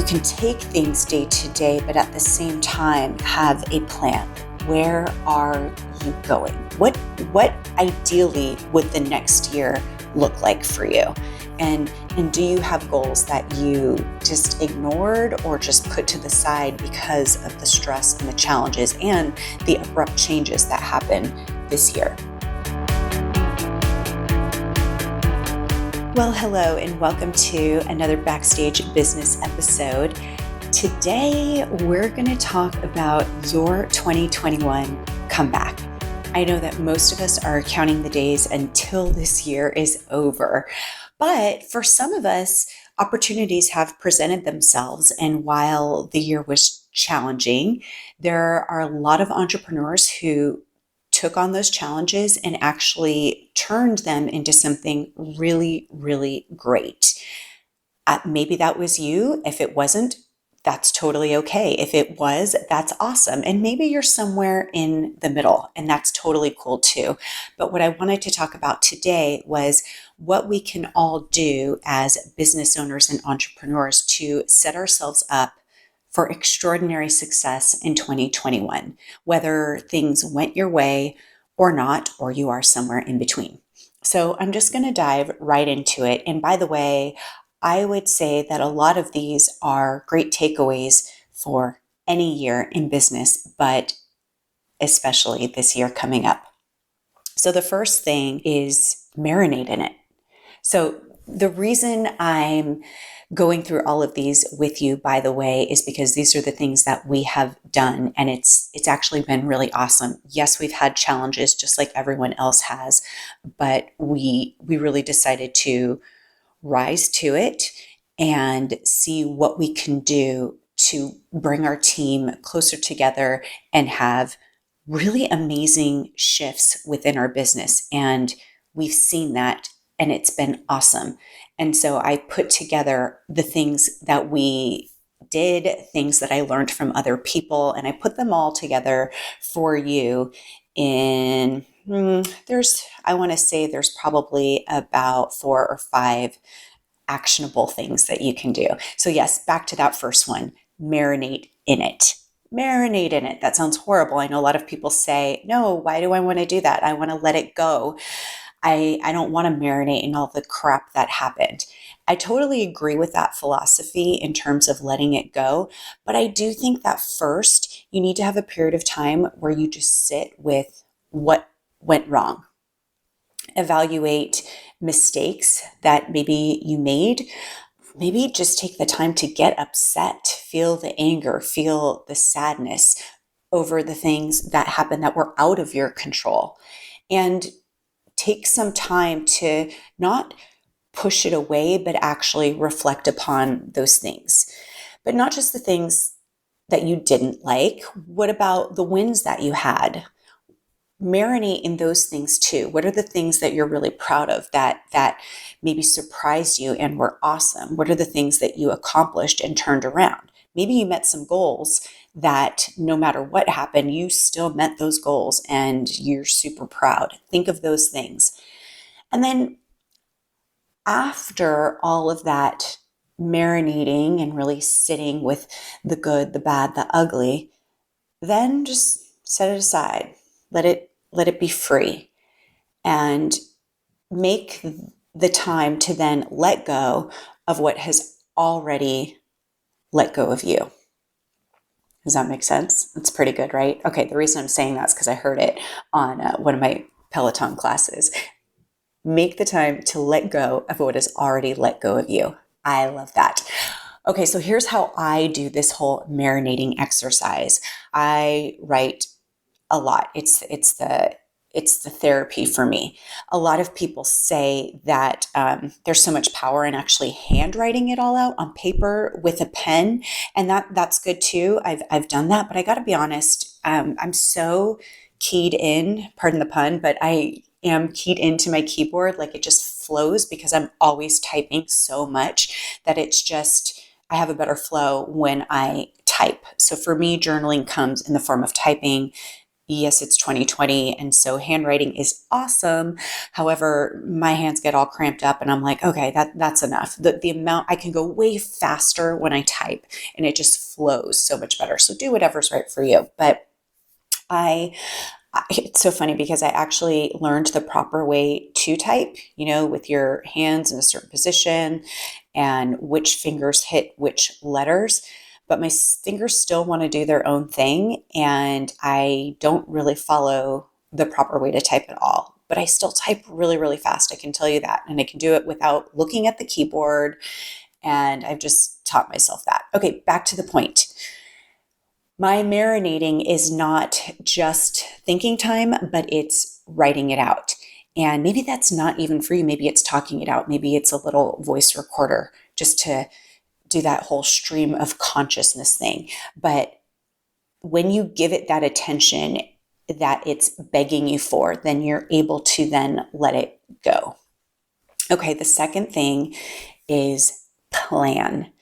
can take things day to day, but at the same time have a plan. Where are you going? What ideally would the next year look like for you? And do you have goals that you just ignored or just put to the side because of the stress and the challenges and the abrupt changes that happen this year? Well, hello and welcome to another Backstage Business episode. Today, we're going to talk about your 2021 comeback. I know that most of us are counting the days until this year is over, but for some of us, opportunities have presented themselves. And while the year was challenging, there are a lot of entrepreneurs who took on those challenges and actually turned them into something really, really great. Maybe that was you. If it wasn't, that's totally okay. If it was, that's awesome. And maybe you're somewhere in the middle, and that's totally cool too. But what I wanted to talk about today was what we can all do as business owners and entrepreneurs to set ourselves up for extraordinary success in 2021, whether things went your way or not, or you are somewhere in between. So I'm just going to dive right into it. And by the way, I would say that a lot of these are great takeaways for any year in business, but especially this year coming up. So the first thing is marinate in it. So the reason I'm going through all of these with you, by the way, is because these are the things that we have done, and it's actually been really awesome. Yes, we've had challenges just like everyone else has, but we really decided to rise to it and see what we can do to bring our team closer together and have really amazing shifts within our business. And we've seen that, and it's been awesome. And so I put together the things that we did, things that I learned from other people, and I put them all together for you in, I want to say there's probably about 4 or 5 actionable things that you can do. So yes, back to that first one, marinate in it. Marinate in it. That sounds horrible. I know a lot of people say, no, why do I want to do that? I want to let it go. I don't want to marinate in all the crap that happened. I totally agree with that philosophy in terms of letting it go. But I do think that first, you need to have a period of time where you just sit with what went wrong. Evaluate mistakes that maybe you made. Maybe just take the time to get upset, feel the anger, feel the sadness over the things that happened that were out of your control. And take some time to not push it away, but actually reflect upon those things. But not just the things that you didn't like. What about the wins that you had? Marinate in those things too. What are the things that you're really proud of that maybe surprised you and were awesome? What are the things that you accomplished and turned around? Maybe you met some goals that no matter what happened, you still met those goals and you're super proud. Think of those things. And then after all of that marinating and really sitting with the good, the bad, the ugly, then just set it aside. Let it be free and make the time to then let go of what has already let go of you. Does that make sense? That's pretty good, right? Okay, the reason I'm saying that is because I heard it on one of my Peloton classes. Make the time to let go of what has already let go of you. I love that. Okay, so here's how I do this whole marinating exercise. I write a lot. It's the therapy for me. A lot of people say that there's so much power in actually handwriting it all out on paper with a pen, and that's good too. I've done that, but I got to be honest. I'm so keyed in, pardon the pun, but I am keyed into my keyboard. Like it just flows because I'm always typing so much that it's just I have a better flow when I type. So for me, journaling comes in the form of typing. yes, it's 2020. And so handwriting is awesome. However, my hands get all cramped up and I'm like, okay, that's enough. The amount I can go way faster when I type and it just flows so much better. So do whatever's right for you. But it's so funny because I actually learned the proper way to type, with your hands in a certain position and which fingers hit which letters. But my fingers still want to do their own thing. And I don't really follow the proper way to type at all. But I still type really, really fast. I can tell you that. And I can do it without looking at the keyboard. And I've just taught myself that. Okay, back to the point. My marinating is not just thinking time, but it's writing it out. And maybe that's not even for you. Maybe it's talking it out. Maybe it's a little voice recorder just to do that whole stream of consciousness thing. But when you give it that attention that it's begging you for, then you're able to then let it go. Okay, the second thing is plan.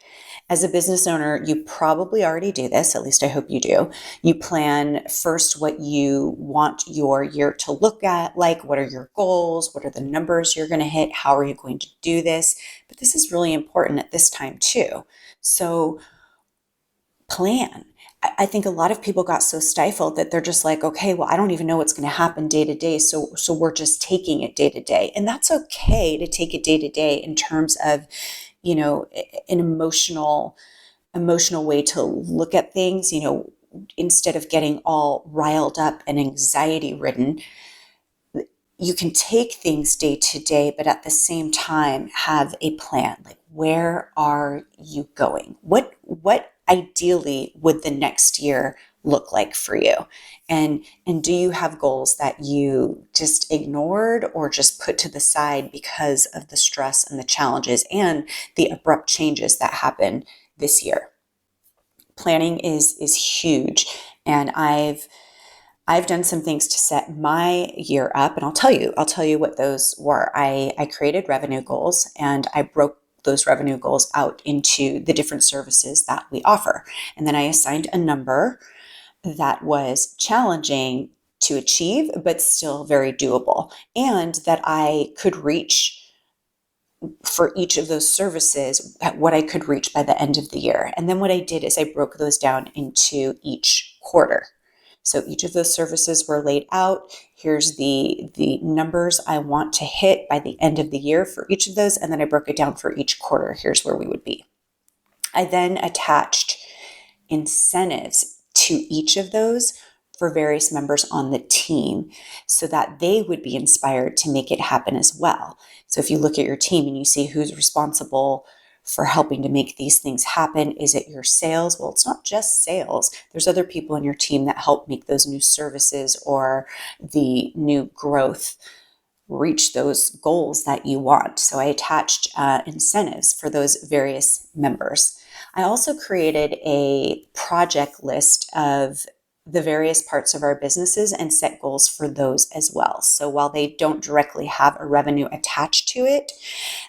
As a business owner, you probably already do this, at least I hope you do. You plan first what you want your year to look at, like what are your goals, what are the numbers you're going to hit, how are you going to do this? But this is really important at this time too. So plan. I think a lot of people got so stifled that they're just like, okay, well, I don't even know what's going to happen day to day. So we're just taking it day to day. And that's okay to take it day to day in terms of an emotional way to look at things, instead of getting all riled up and anxiety ridden. You can take things day to day, but at the same time have a plan. Like, where are you going? What ideally would the next year look like for you? And do you have goals that you just ignored or just put to the side because of the stress and the challenges and the abrupt changes that happen this year? Planning is huge. And I've done some things to set my year up, and I'll tell you what those were. I created revenue goals, and I broke those revenue goals out into the different services that we offer. And then I assigned a number that was challenging to achieve, but still very doable, and that I could reach for each of those services at what I could reach by the end of the year. And then what I did is I broke those down into each quarter. So each of those services were laid out. Here's the numbers I want to hit by the end of the year for each of those. And then I broke it down for each quarter. Here's where we would be. I then attached incentives to each of those for various members on the team so that they would be inspired to make it happen as well. So if you look at your team and you see who's responsible for helping to make these things happen, is it your sales? Well, it's not just sales. There's other people in your team that help make those new services or the new growth reach those goals that you want. So I attached incentives for those various members. I also created a project list of the various parts of our businesses and set goals for those as well. So while they don't directly have a revenue attached to it,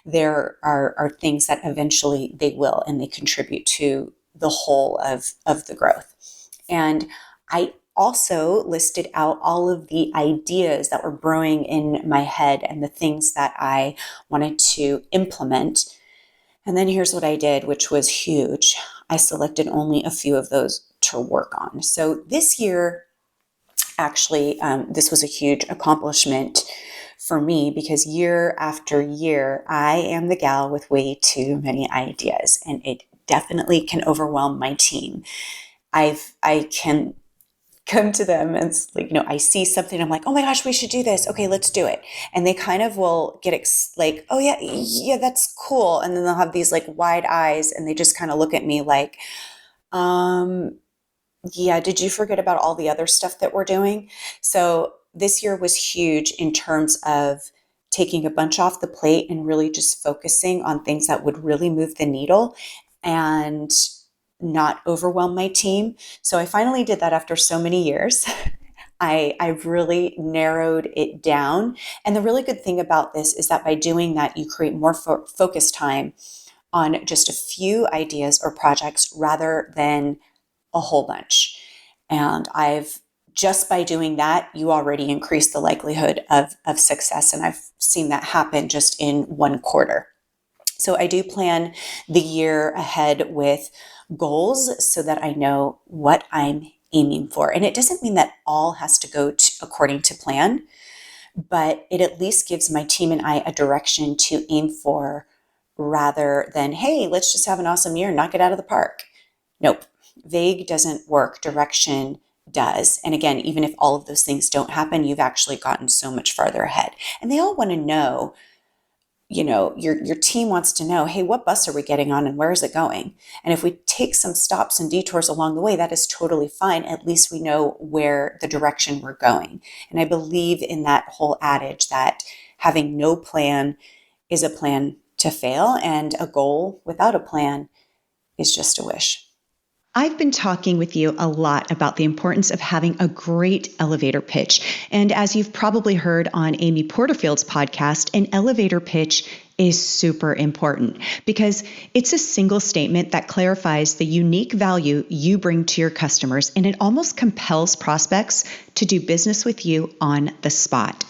there are things that eventually they will, and they contribute to the whole of the growth. And I also listed out all of the ideas that were brewing in my head and the things that I wanted to implement. And then here's what I did, which was huge. I selected only a few of those to work on. So this year, actually, this was a huge accomplishment for me because year after year, I am the gal with way too many ideas, and it definitely can overwhelm my team. I can come to them and it's like, I see something, I'm like, oh my gosh, we should do this. Okay, let's do it. And they kind of will get like, oh yeah, that's cool. And then they'll have these like wide eyes and they just kind of look at me like, yeah, did you forget about all the other stuff that we're doing? So this year was huge in terms of taking a bunch off the plate and really just focusing on things that would really move the needle and not overwhelm my team. So I finally did that after so many years. I've really narrowed it down. And the really good thing about this is that by doing that, you create more focus time on just a few ideas or projects rather than a whole bunch. And I've just by doing that, you already increase the likelihood of success. And I've seen that happen just in one quarter. So I do plan the year ahead with goals so that I know what I'm aiming for. And it doesn't mean that all has to go according to plan, but it at least gives my team and I a direction to aim for rather than, hey, let's just have an awesome year and knock it out of the park. Nope. Vague doesn't work. Direction does. And again, even if all of those things don't happen, you've actually gotten so much farther ahead. And they all want to know, your team wants to know, hey, what bus are we getting on and where is it going? And if we take some stops and detours along the way, that is totally fine. At least we know where the direction we're going. And I believe in that whole adage that having no plan is a plan to fail, and a goal without a plan is just a wish. I've been talking with you a lot about the importance of having a great elevator pitch. And as you've probably heard on Amy Porterfield's podcast, an elevator pitch is super important because it's a single statement that clarifies the unique value you bring to your customers, and it almost compels prospects to do business with you on the spot.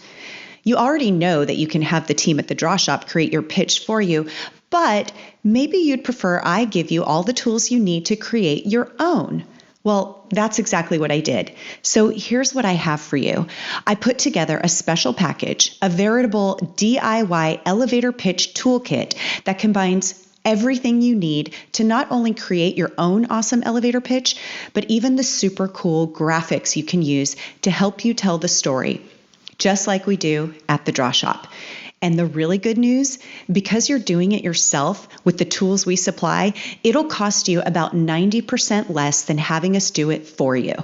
You already know that you can have the team at the Draw Shop create your pitch for you, but maybe you'd prefer I give you all the tools you need to create your own. Well, that's exactly what I did. So here's what I have for you. I put together a special package, a veritable DIY elevator pitch toolkit that combines everything you need to not only create your own awesome elevator pitch, but even the super cool graphics you can use to help you tell the story, just like we do at the Draw Shop. And the really good news, because you're doing it yourself with the tools we supply, it'll cost you about 90% less than having us do it for you.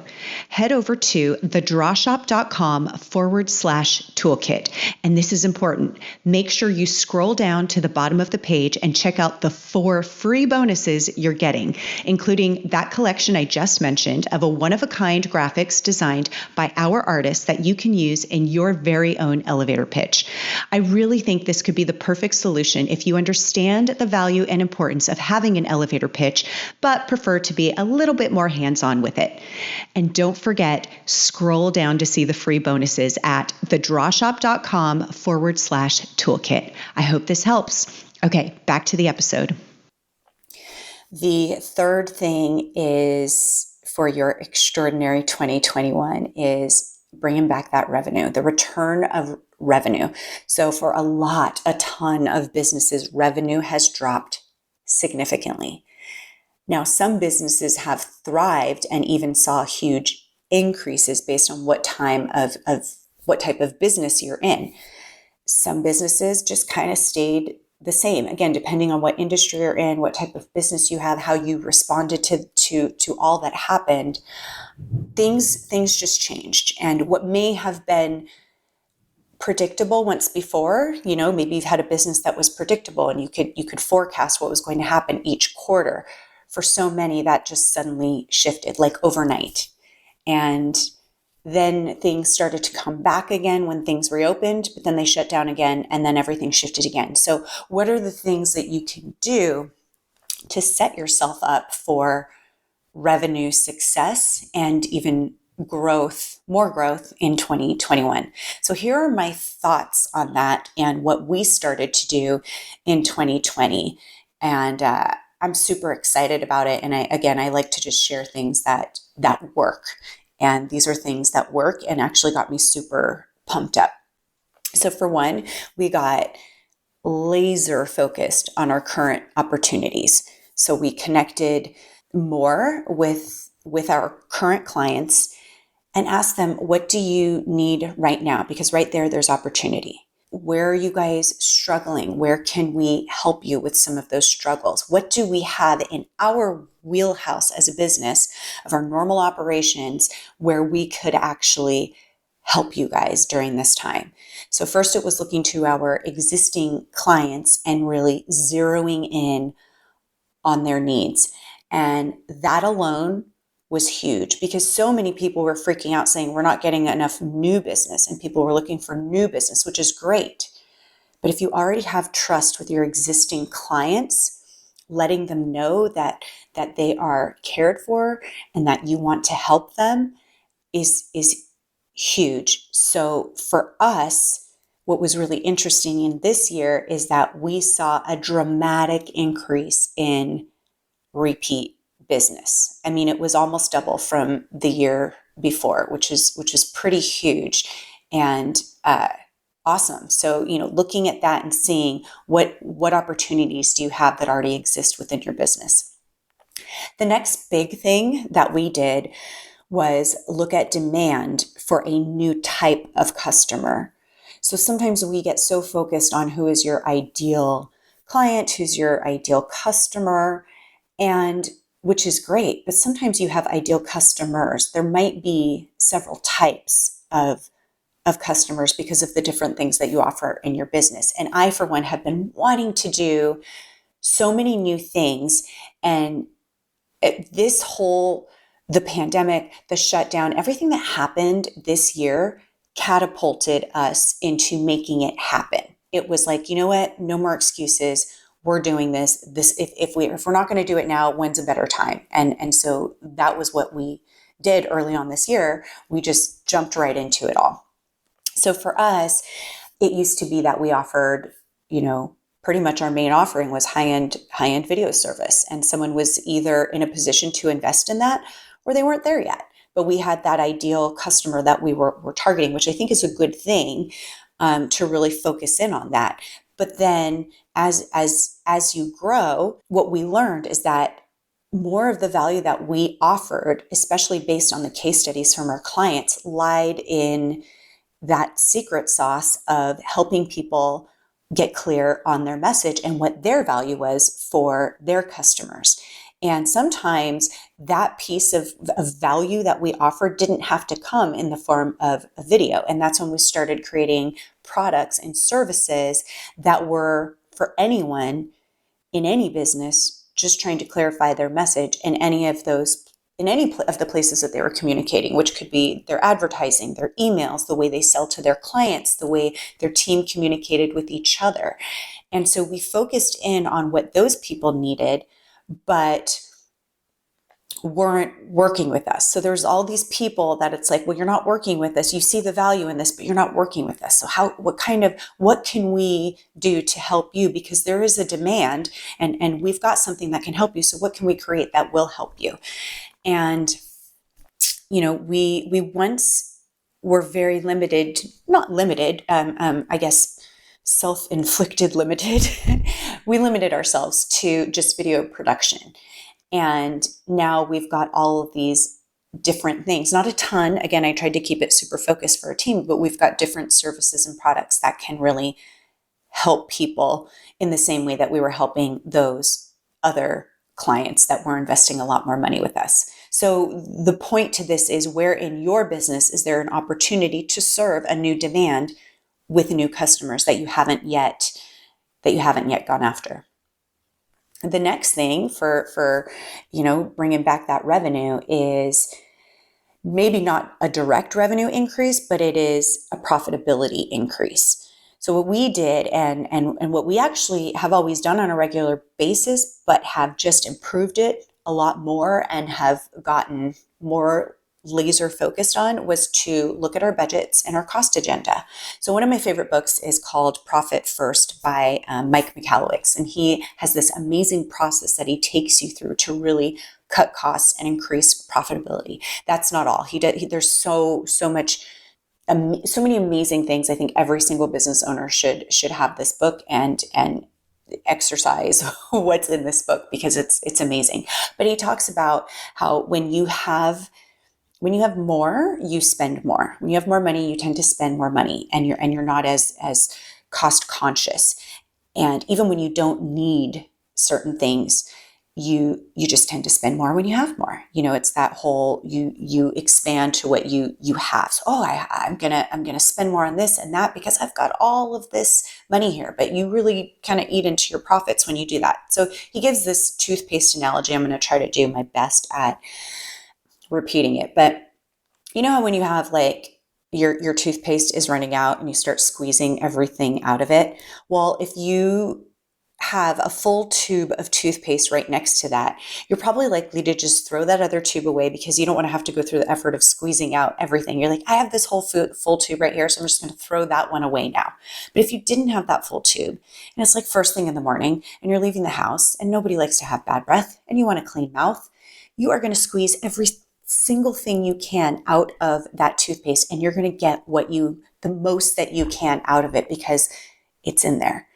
Head over to thedrawshop.com/toolkit. And this is important. Make sure you scroll down to the bottom of the page and check out the 4 free bonuses you're getting, including that collection I just mentioned of a one-of-a-kind graphics designed by our artists that you can use in your very own elevator pitch. I really think this could be the perfect solution if you understand the value and importance of having an elevator pitch, but prefer to be a little bit more hands-on with it. And don't forget, scroll down to see the free bonuses at thedrawshop.com/toolkit. I hope this helps. Okay, back to the episode. The third thing is for your extraordinary 2021 is bringing back that revenue, the return of revenue. So for a ton of businesses, revenue has dropped significantly. Now, some businesses have thrived and even saw huge increases based on what type of business you're in. Some businesses just kind of stayed the same. Again, depending on what industry you're in, what type of business you have, how you responded to all that happened, things just changed. And what may have been predictable once before, maybe you've had a business that was predictable and you could forecast what was going to happen each quarter. For so many, that just suddenly shifted like overnight. And then things started to come back again when things reopened, but then they shut down again and then everything shifted again. So what are the things that you can do to set yourself up for revenue success and even more growth in 2021? So here are my thoughts on that and what we started to do in 2020. And I'm super excited about it. And I like to just share things that work. And these are things that work and actually got me super pumped up. So for one, we got laser focused on our current opportunities. So we connected more with our current clients and asked them, what do you need right now? Because right there's opportunity. Where are you guys struggling? Where can we help you with some of those struggles? What do we have in our wheelhouse as a business of our normal operations where we could actually help you guys during this time? So first it was looking to our existing clients and really zeroing in on their needs. And that alone was huge because so many people were freaking out saying we're not getting enough new business, and people were looking for new business, which is great. But if you already have trust with your existing clients, letting them know that they are cared for and that you want to help them is huge. So for us, what was really interesting in this year is that we saw a dramatic increase in repeat business. I mean, it was almost double from the year before, which is pretty huge and awesome. So, looking at that and seeing what opportunities do you have that already exist within your business. The next big thing that we did was look at demand for a new type of customer. So sometimes we get so focused on who is your ideal client, who's your ideal customer, and which is great, but sometimes you have ideal customers. There might be several types of customers because of the different things that you offer in your business. And I, for one, have been wanting to do so many new things. And the pandemic, the shutdown, everything that happened this year catapulted us into making it happen. It was like, you know what? No more excuses. We're doing this. If we're not going to do it now, when's a better time? And so that was what we did early on this year. We just jumped right into it all. So for us, it used to be that we offered, pretty much our main offering was high-end video service. And someone was either in a position to invest in that or they weren't there yet. But we had that ideal customer that we were targeting, which I think is a good thing, to really focus in on that. But then as you grow, what we learned is that more of the value that we offered, especially based on the case studies from our clients, lied in that secret sauce of helping people get clear on their message and what their value was for their customers. And sometimes that piece of value that we offered didn't have to come in the form of a video. And that's when we started creating products and services that were for anyone in any business just trying to clarify their message in any of the places that they were communicating, which could be their advertising, their emails, the way they sell to their clients, the way their team communicated with each other. And so we focused in on what those people needed, but weren't working with us. So there's all these people that it's like, well, you're not working with us. You see the value in this, but you're not working with us. So what can we do to help you? Because there is a demand and we've got something that can help you. So what can we create that will help you? And, we once were very limited, not limited, I guess, self-inflicted limited. We limited ourselves to just video production. And now we've got all of these different things, not a ton. Again, I tried to keep it super focused for our team, but we've got different services and products that can really help people in the same way that we were helping those other clients that were investing a lot more money with us. So the point to this is, where in your business is there an opportunity to serve a new demand with new customers that you haven't yet gone after? The next thing for bringing back that revenue is maybe not a direct revenue increase, but it is a profitability increase. So what we did and what we actually have always done on a regular basis, but have just improved it a lot more and have gotten more laser focused on, was to look at our budgets and our cost agenda. So one of my favorite books is called Profit First by Mike Michalowicz. And he has this amazing process that he takes you through to really cut costs and increase profitability. That's not all. There's so many amazing things. I think every single business owner should have this book and exercise what's in this book, because it's amazing. But he talks about how when you have more, you spend more. When you have more money, you tend to spend more money, and you're not as cost conscious. And even when you don't need certain things, you just tend to spend more when you have more. It's that whole, you expand to what you have. So, I'm gonna spend more on this and that because I've got all of this money here. But you really kind of eat into your profits when you do that. So he gives this toothpaste analogy. I'm going to try to do my best at repeating it. But when you have like your toothpaste is running out and you start squeezing everything out of it. Well, if you have a full tube of toothpaste right next to that, you're probably likely to just throw that other tube away because you don't want to have to go through the effort of squeezing out everything. You're like, I have this whole full tube right here, so I'm just going to throw that one away now. But if you didn't have that full tube, and it's like first thing in the morning, and you're leaving the house, and nobody likes to have bad breath, and you want a clean mouth, you are going to squeeze every single thing you can out of that toothpaste, and you're going to get the most that you can out of it because it's in there.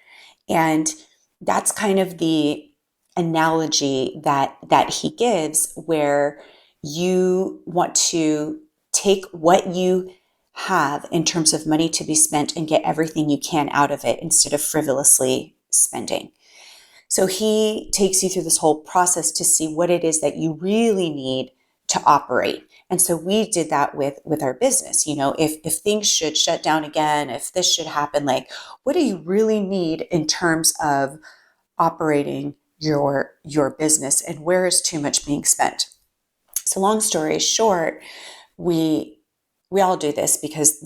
And that's kind of the analogy that he gives, where you want to take what you have in terms of money to be spent and get everything you can out of it instead of frivolously spending. So he takes you through this whole process to see what it is that you really need to operate. And so we did that with our business. If things should shut down again, if this should happen, like, what do you really need in terms of operating your business, and where is too much being spent? So long story short, we all do this because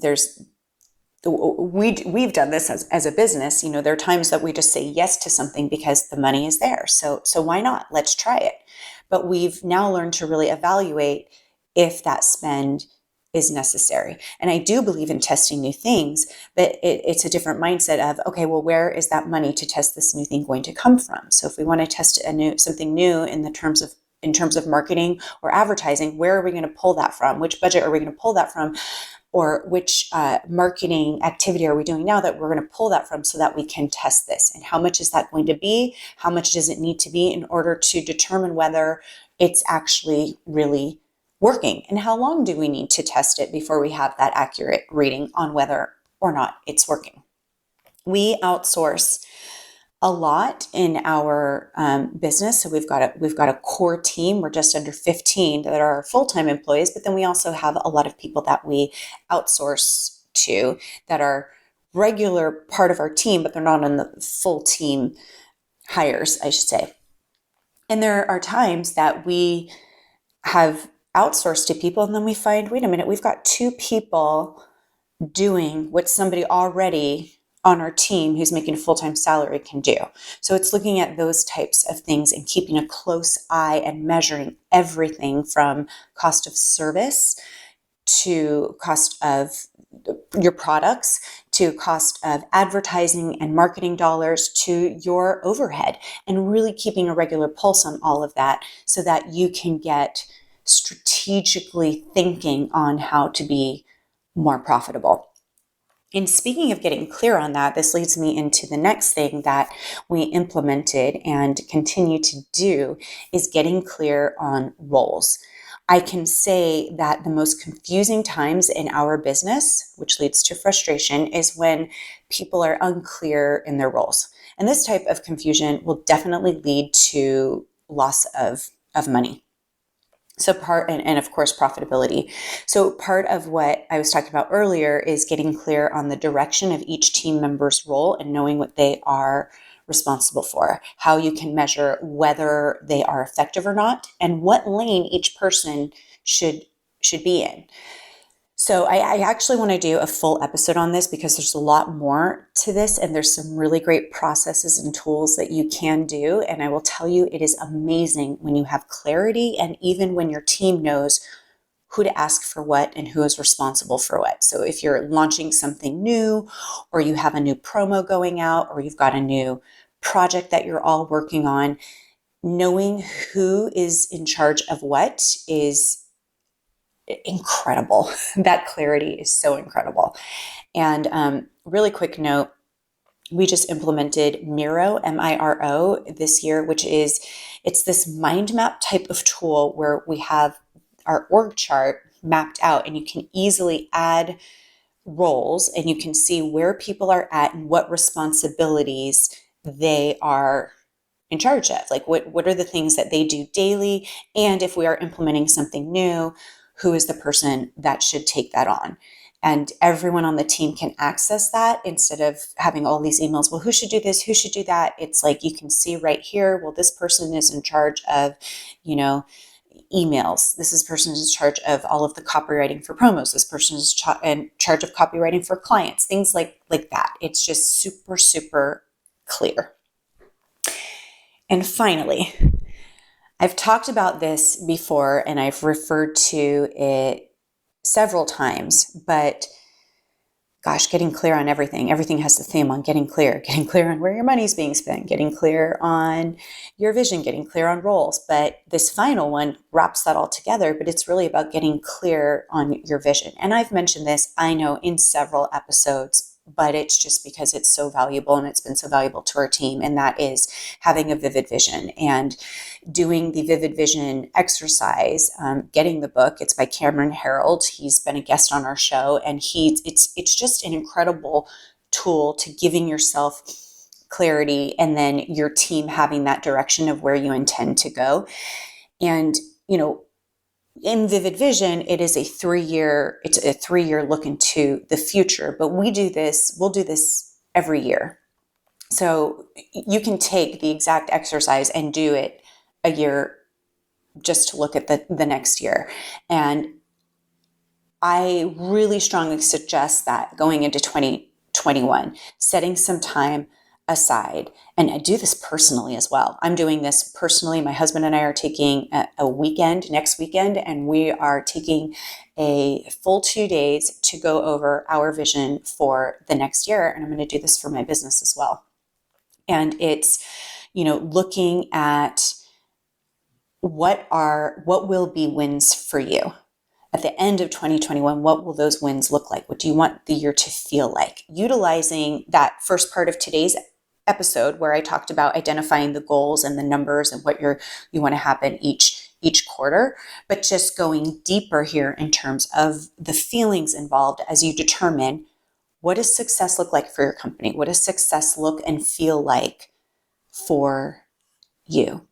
we've done this as a business. There are times that we just say yes to something because the money is there. So why not? Let's try it. But we've now learned to really evaluate if that spend is necessary. And I do believe in testing new things, but it's a different mindset of, okay, well, where is that money to test this new thing going to come from? So if we want to test something new in terms of marketing or advertising, where are we going to pull that from? Which budget are we going to pull that from? Or which marketing activity are we doing now that we're going to pull that from so that we can test this? And how much is that going to be? How much does it need to be in order to determine whether it's actually really working? And how long do we need to test it before we have that accurate reading on whether or not it's working? We outsource a lot in our business. So we've got a core team. We're just under 15 that are full-time employees, but then we also have a lot of people that we outsource to that are regular part of our team, but they're not on the full team hires, I should say. And there are times that we have outsourced to people, and then we find, wait a minute, we've got 2 people doing what somebody already on our team who's making a full-time salary can do. So it's looking at those types of things and keeping a close eye and measuring everything from cost of service to cost of your products to cost of advertising and marketing dollars to your overhead, and really keeping a regular pulse on all of that so that you can get strategically thinking on how to be more profitable. And speaking of getting clear on that, this leads me into the next thing that we implemented and continue to do is getting clear on roles. I can say that the most confusing times in our business, which leads to frustration, is when people are unclear in their roles. And this type of confusion will definitely lead to loss of money. So and of course, profitability. So part of what I was talking about earlier is getting clear on the direction of each team member's role and knowing what they are responsible for, how you can measure whether they are effective or not, and what lane each person should be in. So I actually want to do a full episode on this because there's a lot more to this, and there's some really great processes and tools that you can do. And I will tell you, it is amazing when you have clarity, and even when your team knows who to ask for what and who is responsible for what. So if you're launching something new, or you have a new promo going out, or you've got a new project that you're all working on, knowing who is in charge of what is incredible. That clarity is so incredible. And really quick note, we just implemented Miro, M-I-R-O, this year, it's this mind map type of tool where we have our org chart mapped out, and you can easily add roles, and you can see where people are at and what responsibilities they are in charge of. Like what are the things that they do daily, and if we are implementing something new, who is the person that should take that on? And everyone on the team can access that instead of having all these emails. Well, who should do this? Who should do that? It's like you can see right here, well, this person is in charge of, emails. This person is in charge of all of the copywriting for promos. This person is in charge of copywriting for clients, things like that. It's just super, super clear. And finally, I've talked about this before and I've referred to it several times, but gosh, getting clear on everything. Everything has the theme on getting clear on where your money's being spent, getting clear on your vision, getting clear on roles. But this final one wraps that all together, but it's really about getting clear on your vision. And I've mentioned this, I know, in several episodes, but it's just because it's so valuable and it's been so valuable to our team. And that is having a vivid vision and doing the vivid vision exercise, getting the book. It's by Cameron Harold. He's been a guest on our show, and it's just an incredible tool to giving yourself clarity and then your team having that direction of where you intend to go. And, in Vivid Vision, it's a 3-year look into the future, but we'll do this every year. So you can take the exact exercise and do it a year just to look at the next year. And I really strongly suggest that going into 2021, setting some time aside. And I do this personally as well. I'm doing this personally. My husband and I are taking a weekend next weekend, and we are taking a full 2 days to go over our vision for the next year. And I'm going to do this for my business as well. And it's, looking at what will be wins for you. At the end of 2021, what will those wins look like? What do you want the year to feel like? Utilizing that first part of today's episode where I talked about identifying the goals and the numbers and what you want to happen each quarter, but just going deeper here in terms of the feelings involved as you determine, what does success look like for your company? What does success look and feel like for you?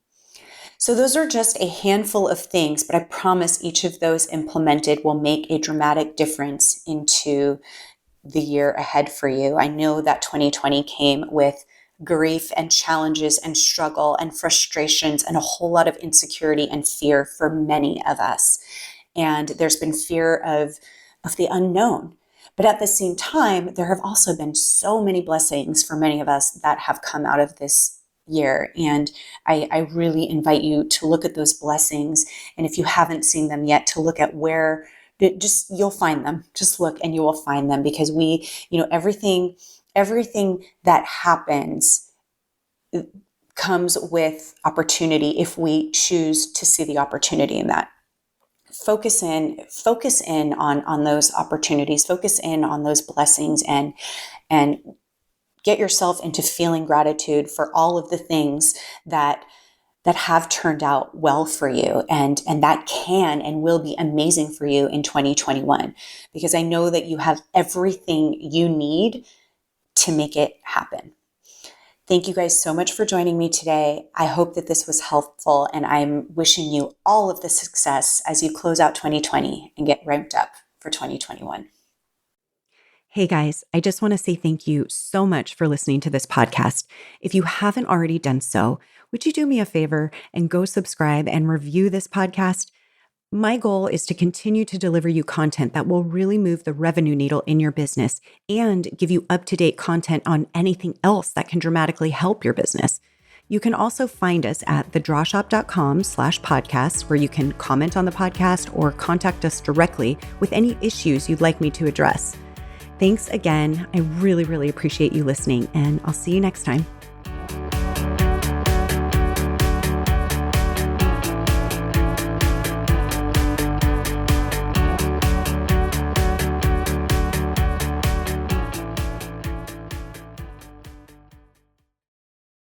So those are just a handful of things, but I promise each of those implemented will make a dramatic difference into the year ahead for you. I know that 2020 came with grief and challenges and struggle and frustrations and a whole lot of insecurity and fear for many of us. And there's been fear of the unknown. But at the same time, there have also been so many blessings for many of us that have come out of this year. And I really invite you to look at those blessings. And if you haven't seen them yet, to look at where you'll find them. Just look and you will find them, because everything that happens comes with opportunity if we choose to see the opportunity in that. Focus in on those opportunities, focus in on those blessings, and get yourself into feeling gratitude for all of the things that have turned out well for you, and that can and will be amazing for you in 2021, because I know that you have everything you need to make it happen. Thank you guys so much for joining me today. I hope that this was helpful, and I'm wishing you all of the success as you close out 2020 and get ramped up for 2021. Hey guys, I just want to say thank you so much for listening to this podcast. If you haven't already done so, would you do me a favor and go subscribe and review this podcast? My goal is to continue to deliver you content that will really move the revenue needle in your business and give you up-to-date content on anything else that can dramatically help your business. You can also find us at thedrawshop.com/podcast, where you can comment on the podcast or contact us directly with any issues you'd like me to address. Thanks again. I really, really appreciate you listening, and I'll see you next time.